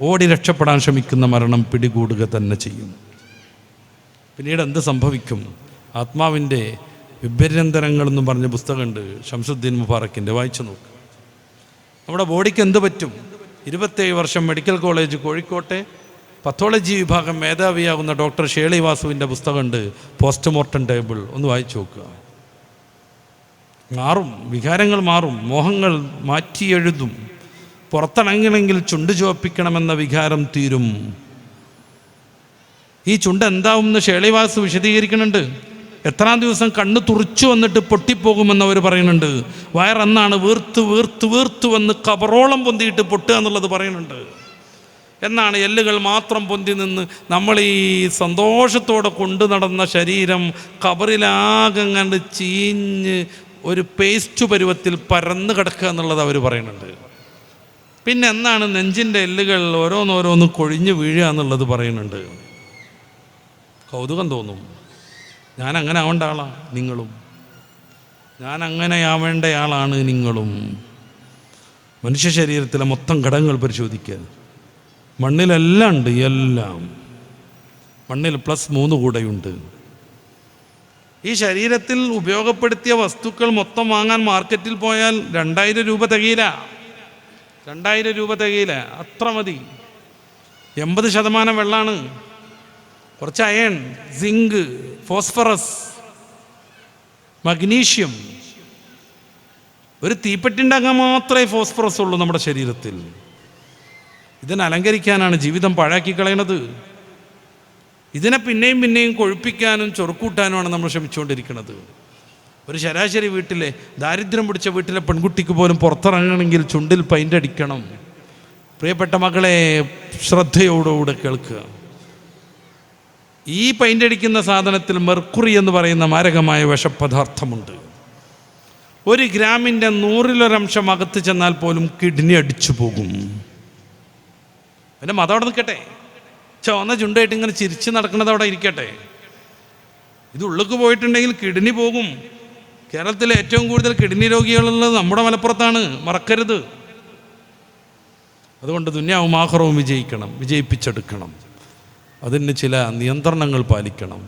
ഓടി രക്ഷപ്പെടാൻ ശ്രമിക്കുന്ന മരണം പിടികൂടുക തന്നെ ചെയ്യും. പിന്നീട് എന്ത് സംഭവിക്കും? ആത്മാവിൻ്റെ വിഭ്യന്തരങ്ങളെന്നും പറഞ്ഞ പുസ്തകമുണ്ട് ഷംസുദ്ദീൻ മുബാറക്കിൻ്റെ, വായിച്ചു നോക്ക്. നമ്മുടെ ബോഡിക്ക് എന്ത് പറ്റും? 27 വർഷം മെഡിക്കൽ കോളേജ് കോഴിക്കോട്ടെ പത്തോളജി വിഭാഗം മേധാവിയാകുന്ന ഡോക്ടർ ഷേളി വാസുവിൻ്റെ പുസ്തകമുണ്ട് പോസ്റ്റ്മോർട്ടം ടേബിൾ, ഒന്ന് വായിച്ചു നോക്കുക. മാറും, വികാരങ്ങൾ മാറും, മോഹങ്ങൾ മാറ്റി എഴുതും. പുറത്തിറങ്ങണമെങ്കിൽ ചുണ്ട് ചുവപ്പിക്കണമെന്ന വികാരം തീരും. ഈ ചുണ്ട് എന്താവുമെന്ന് ഷേളിവാസ് വിശദീകരിക്കുന്നുണ്ട്. എത്രാം ദിവസം കണ്ണ് തുറിച്ചു വന്നിട്ട് പൊട്ടിപ്പോകുമെന്നവർ പറയുന്നുണ്ട്. വയറന്നാണ് വീർത്ത് വീർത്ത് വീർത്ത് വന്ന് കബറോളം പൊന്തിയിട്ട് പൊട്ടുക എന്നുള്ളത് പറയുന്നുണ്ട്. എന്നാണ് എല്ലുകൾ മാത്രം പൊന്തി നിന്ന് നമ്മൾ ഈ സന്തോഷത്തോടെ കൊണ്ടു നടന്ന ശരീരം കബറിലാകെ കണ്ട് ചീഞ്ഞ് ഒരു പേസ്റ്റ് പരുവത്തിൽ പരന്ന് കിടക്കുക എന്നുള്ളത് അവർ പറയുന്നുണ്ട്. പിന്നെ എന്നാണ് നെഞ്ചിൻ്റെ എല്ലുകൾ ഓരോന്നോരോന്ന് കൊഴിഞ്ഞ് വീഴുക എന്നുള്ളത് പറയുന്നുണ്ട്. കൗതുകം തോന്നും. ഞാൻ അങ്ങനെ ആവേണ്ട ആളാണ് നിങ്ങളും, ഞാൻ അങ്ങനെ ആവേണ്ടയാളാണ് നിങ്ങളും. മനുഷ്യ ശരീരത്തിലെ മൊത്തം ഘടകങ്ങൾ പരിശോധിക്കുക. മണ്ണിലെല്ലാം ഉണ്ട്, എല്ലാം മണ്ണിൽ +3 കൂടെയുണ്ട്. ഈ ശരീരത്തിൽ ഉപയോഗപ്പെടുത്തിയ വസ്തുക്കൾ മൊത്തം വാങ്ങാൻ മാർക്കറ്റിൽ പോയാൽ 2000 രൂപ തികയില്ല. 2000 രൂപ തികയില്ല, അത്ര മതി. 80% വെള്ളമാണ്. കുറച്ച് അയൺ, സിങ്ക്, ഫോസ്ഫറസ്, മഗ്നീഷ്യം. ഒരു തീപ്പെട്ടി ഉണ്ടാക്കാൻ മാത്രമേ ഫോസ്ഫറസ് ഉള്ളൂ നമ്മുടെ ശരീരത്തിൽ. ഇതിനെ അലങ്കരിക്കാനാണ് ജീവിതം പാഴാക്കി കളയണത്. ഇതിനെ പിന്നെയും പിന്നെയും കൊഴുപ്പിക്കാനും ചൊറുക്കൂട്ടാനുമാണ് നമ്മൾ ശ്രമിച്ചുകൊണ്ടിരിക്കുന്നത്. ഒരു ശരാശരി വീട്ടിലെ ദാരിദ്ര്യം പിടിച്ച വീട്ടിലെ പെൺകുട്ടിക്ക് പോലും പുറത്തിറങ്ങണമെങ്കിൽ ചുണ്ടിൽ പെയിൻ്റ് അടിക്കണം. പ്രിയപ്പെട്ട മകളെ, ശ്രദ്ധയോടുകൂടെ കേൾക്കുക. ഈ പെയിൻ്റ് അടിക്കുന്ന സാധനത്തിൽ മെർക്കുറി എന്ന് പറയുന്ന മാരകമായ വിഷപദാർത്ഥമുണ്ട്. 1 ഗ്രാമിൻ്റെ 100-1 അകത്ത് ചെന്നാൽ പോലും കിഡ്നി അടിച്ചു പോകും. പിന്നെ മതം അവിടെ നിൽക്കട്ടെ, ചുവന്ന ചുണ്ടായിട്ട് ഇങ്ങനെ ചിരിച്ച് നടക്കുന്നത് അവിടെ ഇരിക്കട്ടെ. ഇത് ഉള്ളിലേക്ക് പോയിട്ടുണ്ടെങ്കിൽ കിഡ്നി പോകും. കേരളത്തിലെ ഏറ്റവും കൂടുതൽ കിഡ്നി രോഗികളുള്ളത് നമ്മുടെ മലപ്പുറത്താണ്, മറക്കരുത്. അതുകൊണ്ട് ദുനിയാവും ആഖിറവും വിജയിപ്പിച്ചെടുക്കണം. അതിന് ചില നിയന്ത്രണങ്ങൾ പാലിക്കണം.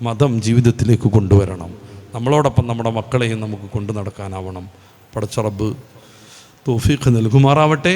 മതം ജീവിതത്തിലേക്ക് കൊണ്ടുവരണം. നമ്മളോടൊപ്പം നമ്മുടെ മക്കളെയും നമുക്ക് കൊണ്ടു നടക്കാനാവണം. പടച്ച റബ്ബ് തൗഫീഖ് നൽകുമാറാവട്ടെ.